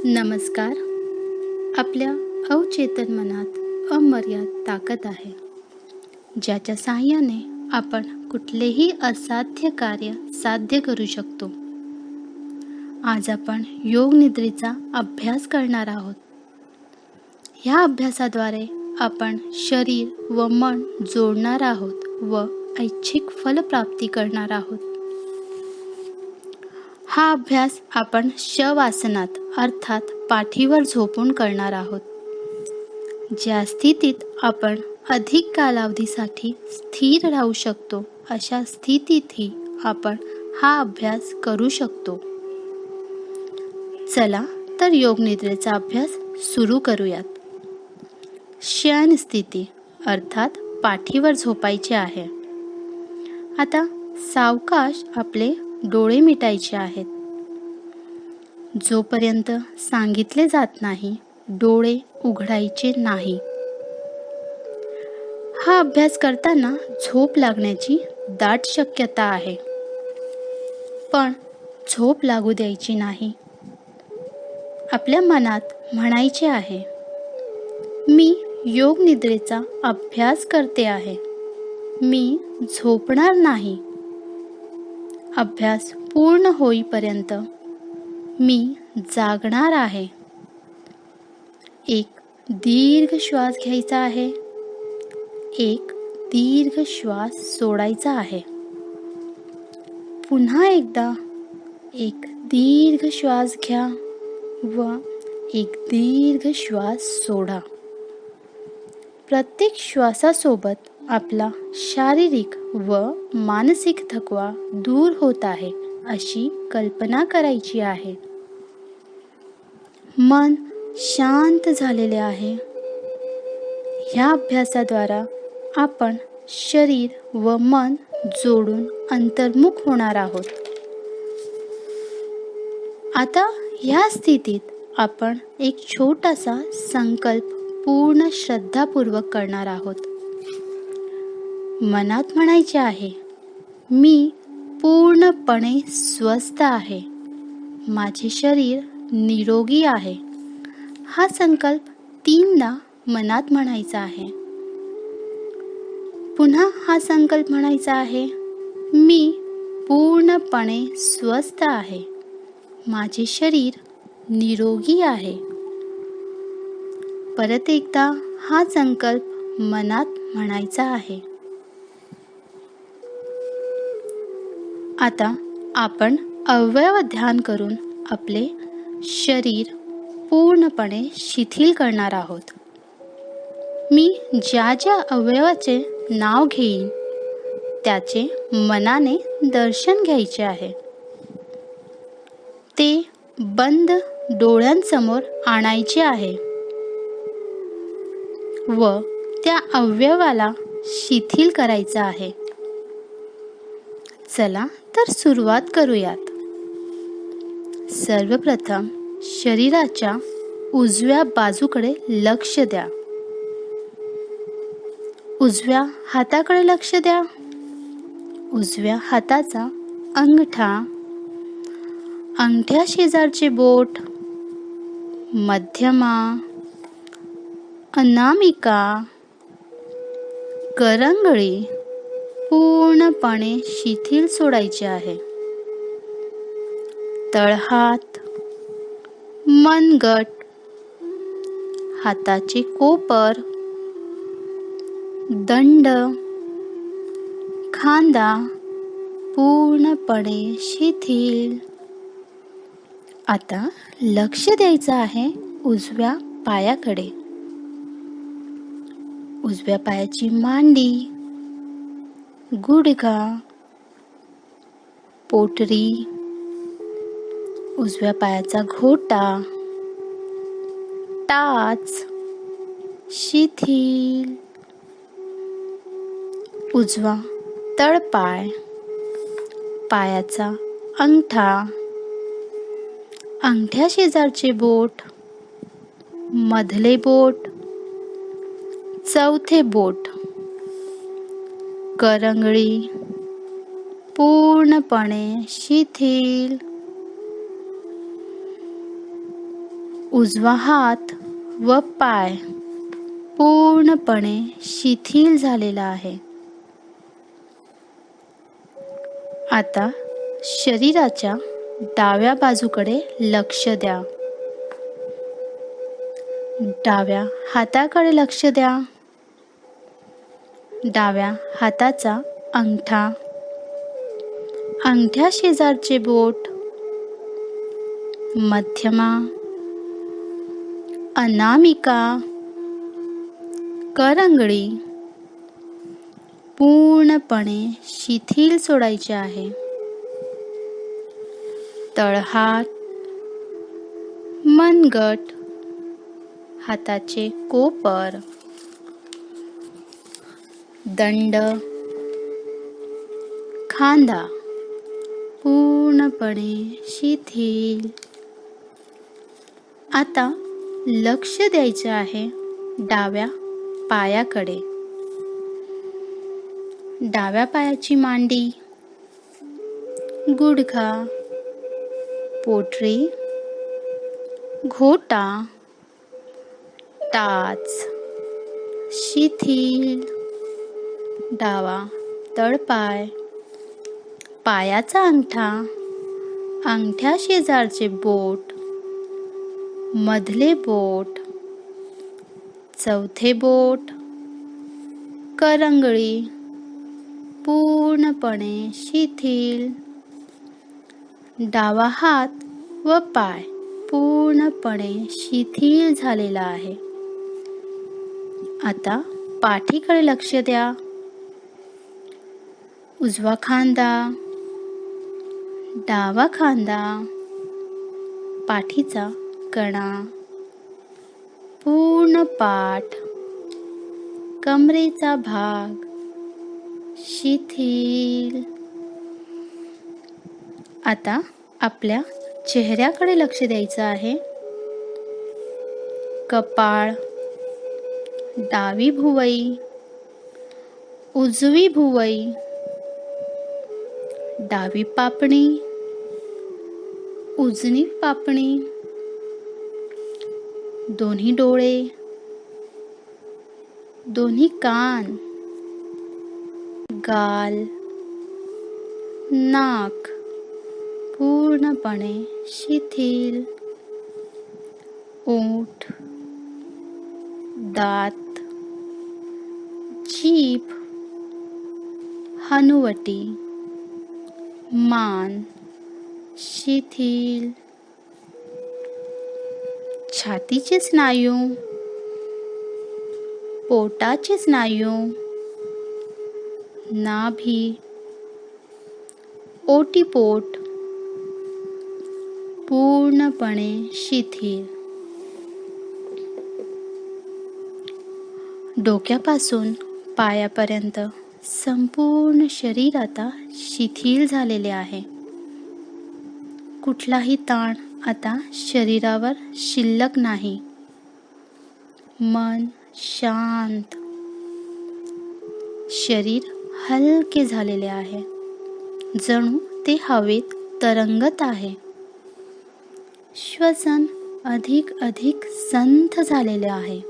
नमस्कार. आपल्या अवचेतन मनात अमर्याद ताकद आहे, ज्याच्या साहाय्याने आपण कुठलेही असाध्य कार्य साध्य करू शकतो. आज आपण योग निद्रेचा अभ्यास करणार आहोत. ह्या अभ्यासाद्वारे आपण शरीर व मन जोडणार आहोत व ऐच्छिक फलप्राप्ती करणार आहोत. हा अभ्यास आपण शवासनात अर्थात पाठीवर झोपून करणार आहोत. ज्या स्थितीत आपण अधिक कालावधीसाठी स्थिर राहू शकतो अशा स्थितीतही आपण हा अभ्यास करू शकतो. चला तर योग निद्रेचा अभ्यास सुरू करूयात. शयन स्थिती अर्थात पाठीवर झोपायचे आहे. आता सावकाश आपले डोळे मिटायचे आहेत. जोपर्यंत सांगितले जात नाही डोळे उघडायचे नाही. हा अभ्यास करताना झोप लागण्याची दाट शक्यता आहे, पण झोप लागू द्यायची नाही. आपल्या मनात म्हणायचे आहे, मी योग निद्रेचा अभ्यास करते आहे, मी झोपणार नाही. अभ्यास पूर्ण होईपर्यंत मी जागणार आहे. एक दीर्घ श्वास घ्यायचा आहे, एक दीर्घ श्वास सोडायचा आहे. पुन्हा एकदा एक दीर्घ श्वास घ्या व एक दीर्घ श्वास सोडा. प्रत्येक श्वासासोबत आपला शारीरिक व मानसिक थकवा दूर होत आहे अशी कल्पना करायची आहे. मन शांत झालेले आहे. ह्या अभ्यासाद्वारे आपण शरीर व मन जोडून अंतर्मुख होणार आहोत. आता ह्या स्थितीत आपण एक छोटासा संकल्प पूर्ण श्रद्धापूर्वक करणार आहोत. मनात म्हणायचे आहे, मी पूर्णपणे स्वस्थ आहे, माझे शरीर निरोगी आहे. हा संकल्प 3दा मनात म्हणायचा आहे. पुन्हा हा संकल्प म्हणायचा आहे, मी पूर्णपणे स्वस्थ आहे, माझे शरीर निरोगी आहे. परत एकदा हा संकल्प मनात म्हणायचा आहे. आता आपण अवयव ध्यान करून आपले शरीर पूर्णपणे शिथिल करणार आहोत. मी ज्या ज्या अवयवाचे नाव घेईन त्याचे मनाने दर्शन घ्यायचे आहे. ते बंद डोळ्यांसमोर आणायचे आहे व त्या अवयवाला शिथिल करायचं आहे. चला तर सुरुवात करूयात. सर्वप्रथम शरीराच्या उजव्या बाजूकडे लक्ष द्या. उजव्या हाताकडे लक्ष द्या. उजव्या हाताचा अंगठा, अंगठ्या शेजारचे बोट, मध्यमा, अनामिका, करंगळी पूर्णपणे शिथिल सोडायचे आहे. तळहात, मनगट, हाताचे कोपर, दंड, खांदा पूर्णपणे शिथिल. आता लक्ष द्यायचं आहे उजव्या पायाकडे. उजव्या पायाची मांडी, गुडघा, पोटरी, उजव्या पायाचा घोटा, टाच शिथिल. उजवा तळपाय, पायाचा अंगठा, अंगठ्या शेजारचे बोट, मधले बोट, चौथे बोट, करंगळी पूर्णपणे शिथिल. उजवा हात व पाय पूर्णपणे शिथिल झालेला आहे. आता शरीराच्या डाव्या बाजूकडे लक्ष द्या. डाव्या हाताकडे लक्ष द्या. डाव्या हाताचा अंगठा, अंगठ्या शेजारचे बोट, मध्यमा, अनामिका, करंगळी पूर्णपणे शिथिल सोडायचे आहे. तळहात, मनगट, हाताचे कोपर, दंड, खांदा पूर्णपणे शिथिल. आता लक्ष द्यायचे आहे डाव्या पायाकडे. डाव्या पायाची मांडी, गुडघा, पोटरी, घोटा, टाच शिथिल. डावा तळपाय, पायाचा अंगठा, अंगठ्या शेजारचे बोट, मधले बोट, चौथे बोट, करंगळी पूर्णपणे शिथिल. डावा हात व पाय पूर्णपणे शिथिल झालेला आहे. आता पाठीकडे लक्ष द्या. उजवा खांदा, डावा खांदा, पाठीचा कणा, पूर्ण पाठ, कमरेचा भाग शिथिल. आता आपल्या चेहऱ्याकडे लक्ष द्यायचं आहे. कपाळ, डावी भुवई, उजवी भुवई, डावी पापणी, उजवी पापणी, दोन्ही डोळे, दोन्ही कान, गाल, नाक पूर्णपणे शिथिल. ओठ, दात, जीभ, हनुवटी, मान शिथिल. छातीचे स्नायू, पोटाचे स्नायू, नाभी, ओटीपोट पूर्णपणे शिथिल. डोक्यापासून पायापर्यंत संपूर्ण शरीर आता शिथिल झालेले आहे. कुठलाही ताण आता शरीरावर शिल्लक नाही. मन शांत, शरीर हलके झालेले आहे. जणू ते हवेत तरंगत आहे. श्वसन अधिक संथ झालेले आहे.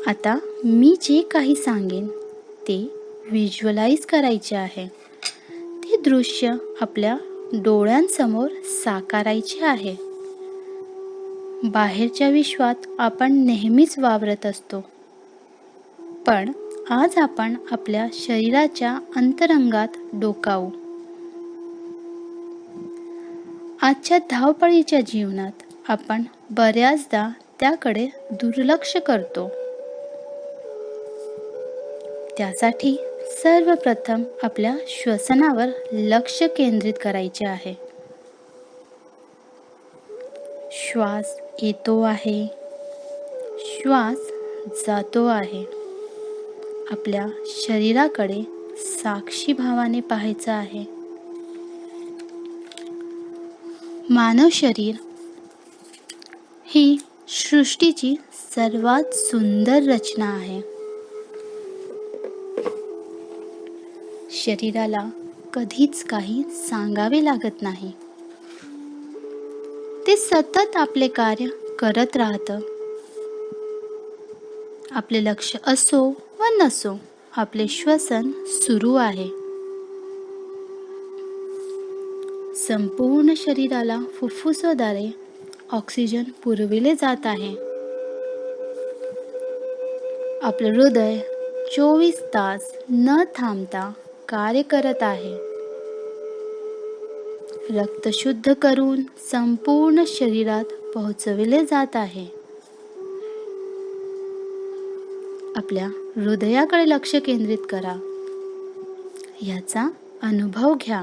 आता मी जे काही सांगेन ते व्हिज्युअलाइज करायचे आहे. ते दृश्य आपल्या डोळ्यांसमोर साकारायचे आहे. बाहेरच्या विश्वात आपण नेहमीच वावरत असतो, पण आज आपण आपल्या शरीराच्या अंतरंगात डोकावू. आजच्या धावपळीच्या जीवनात आपण बऱ्याचदा त्याकडे दुर्लक्ष करतो. त्यासाठी सर्वप्रथम आपल्या श्वसनावर लक्ष केंद्रित करायचे आहे. श्वास येतो आहे, श्वास जातो आहे. आपल्या शरीराकडे साक्षी भावाने पाहायचं आहे. मानव शरीर ही सृष्टीची सर्वात सुंदर रचना आहे. शरीराला कधीच काही सांगावे लागत नाही. ते सतत आपले कार्य करत राहतं. आपले लक्ष असो व नसो, आपले श्वसन सुरू आहे. संपूर्ण शरीराला फुफ्फुसाद्वारे ऑक्सिजन पुरविले जात आहे. आपलं हृदय 24 तास न थांबता कार्य करत आहे. रक्त शुद्ध करून संपूर्ण शरीरात पोहोचविले जात आहे. आपल्या हृदयाकडे लक्ष केंद्रित करा. याचा अनुभव घ्या.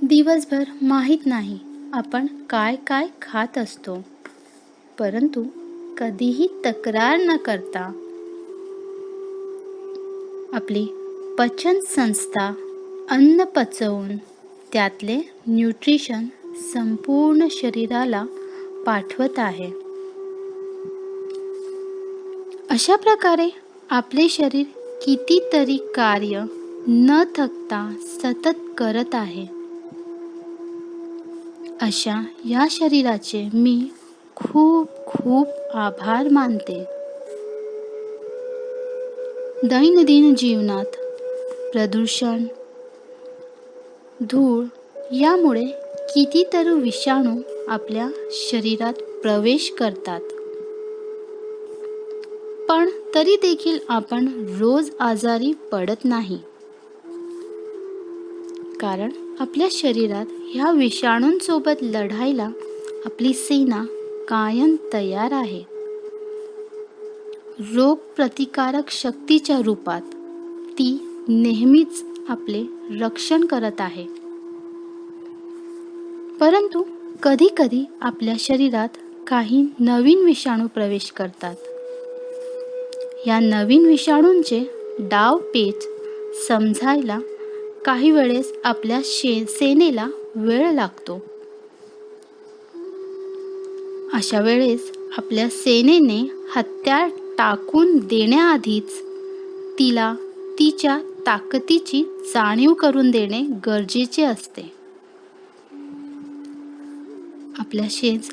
दिवसभर माहित नाही आपण काय काय खात असतो, परंतु कधीही तक्रार न करता आपली पचन संस्था अन्न पचवून त्यातले न्यूट्रिशन संपूर्ण शरीराला पाठवत आहे. अशा प्रकारे आपले शरीर कितीतरी कार्य न थकता सतत करत आहे. अशा या शरीराचे मी खूप खूप आभार मानते. दैनंदिन जीवनात प्रदूषण, धूळ यामुळे कितीतरी विषाणू आपल्या शरीरात प्रवेश करतात. पण तरी देखील आपण रोज आजारी पडत नाही, कारण आपल्या शरीरात ह्या विषाणूंसोबत लढायला आपली सेना कायम तयार आहे. रोग प्रतिकारक शक्तीच्या रूपात ती नेहमीच आपले रक्षण करत आहे. परंतु कधी कधी आपल्या शरीरात काही नवीन विषाणू प्रवेश करतात. या नवीन विषाणूंचे डावपेच समजायला काही वेळेस आपल्या सेनेला वेळ लागतो. अशा वेळेस आपल्या सेनेने हत्यार टाकून देण्याआधीच तिला तिच्या ताकदीची जाणीव करून देणे गरजेचे असते.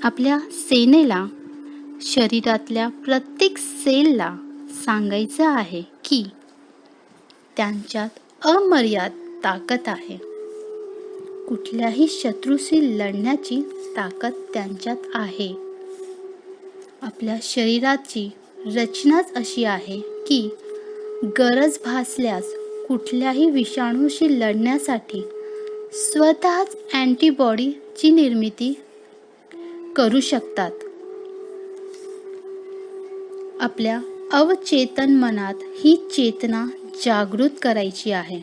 आपल्या सेनेला शरीरातल्या प्रत्येक सेलला सांगायचं आहे की त्यांच्यात अमर्याद ताकद आहे. कुठल्याही शत्रूशी लढण्याची ताकद त्यांच्यात आहे. आपल्या शरीराची रचनाच अशी आहे की गरज भासल्यास कुठल्याही विषाणूशी लढण्यासाठी स्वतःच अँटीबॉडीची निर्मिती करू शकतात. आपल्या अवचेतन मनात ही चेतना जागृत करायची आहे.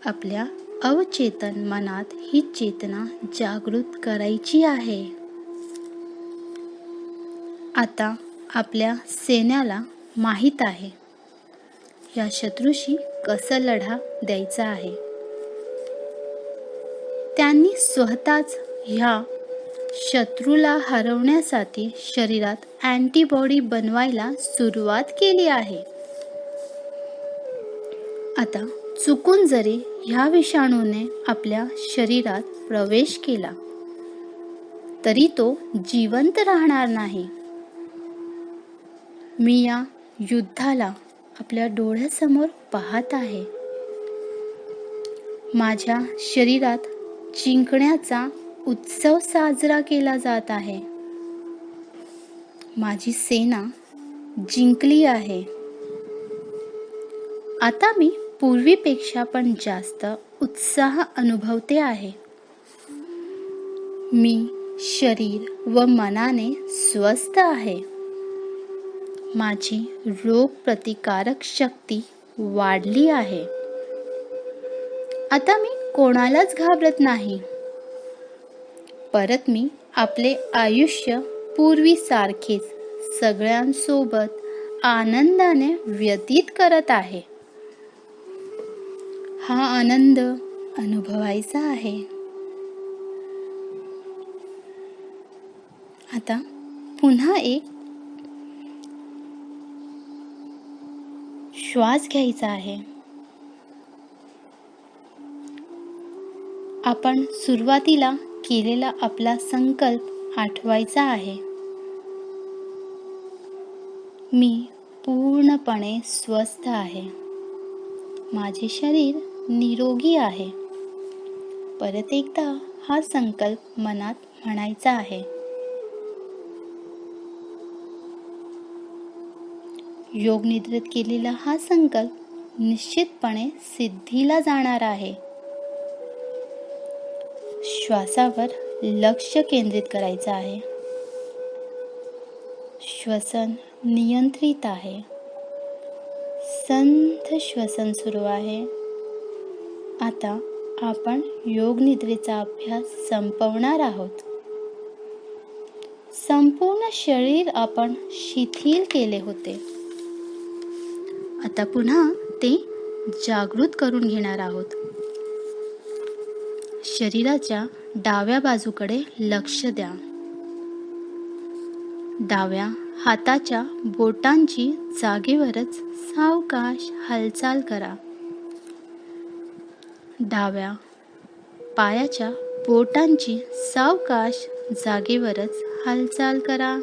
आपल्या अवचेतन मनात ही चेतना जागृत करायची आहे. आता आपल्या सैन्याला माहीत आहे या शत्रूशी कसा लढा द्यायचा आहे. त्यांनी स्वतःच ह्या शत्रूला हरवण्यासाठी शरीरात अँटीबॉडी बनवायला सुरुवात केली आहे. आता चुकून जरी ह्या विषाणूने आपल्या शरीरात प्रवेश केला तरी तो जिवंत राहणार नाही. मी या युद्धाला आपल्या डोळ्यासमोर पाहत आहे. माझ्या शरीरात जिंकण्याचा उत्सव साजरा केला जात आहे. माझी सेना जिंकली आहे. आता मी पूर्वीपेक्षा पण जास्त उत्साह अनुभवते आहे. मी शरीर व मनाने स्वस्थ आहे. माझी रोग प्रतिकारक शक्ती वाढली आहे. आता मी कोणालाच घाबरत नाही. परत मी आपले आयुष्य पूर्वीसारखेच सगळ्यांसोबत आनंदाने व्यतीत करत आहे. हा आनंद अनुभवायचा आहे. आता पुन्हा एक श्वास घ्यायचा आहे. आपण सुरुवातीला केलेला आपला संकल्प आठवायचा आहे. मी पूर्णपणे स्वस्थ आहे. माझे शरीर निरोगी आहे. परत एकदा हा संकल्प मनात म्हणायचा आहे. योग निद्रेत केलेला हा संकल्प निश्चितपणे सिद्धीला जाणार आहे. श्वासावर लक्ष केंद्रित करायचं आहे. श्वसन नियंत्रित आहे. संथ श्वसन सुरू आहे. आता आपण योग निद्रेचा अभ्यास संपवणार आहोत. संपूर्ण शरीर आपण शिथिल केले होते. आता पुन्हा ते जागृत करून घेणार आहोत. शरीराच्या डाव्या बाजूकडे लक्ष द्या. डाव्या हाताच्या बोटांची जागेवरच सावकाश हालचाल करा. डाव्या पायाच्या बोटांची सावकाश जागेवरच हालचाल करा.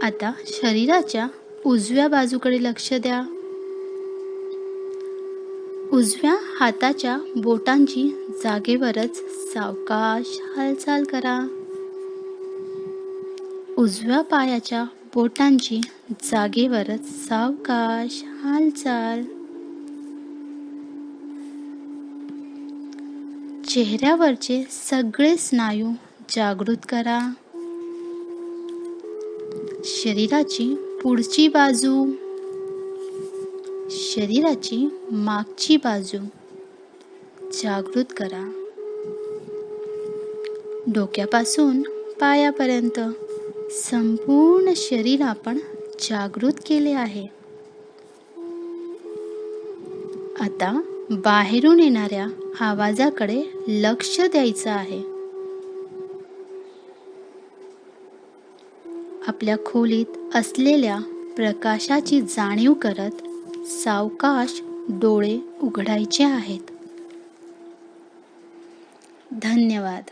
आता शरीराच्या उजव्या बाजूकडे लक्ष द्या. उजव्या हाताच्या बोटांची जागेवरच सावकाश हालचाल करा. उजव्या पायाच्या बोटांची जागेवरच सावकाश हालचाल. चेहऱ्यावरचे सगळे स्नायू जागृत करा. शरीराची पुढची बाजू, शरीराची मागची बाजू जागृत करा. डोक्यापासून पायापर्यंत संपूर्ण शरीर आपण जागृत केले आहे. आता बाहेरून येणाऱ्या आवाजाकडे लक्ष द्यायचं आहे. आपल्या खोलीत असलेल्या प्रकाशाची जाणीव करत सावकाश डोळे उघडायचे आहेत. धन्यवाद.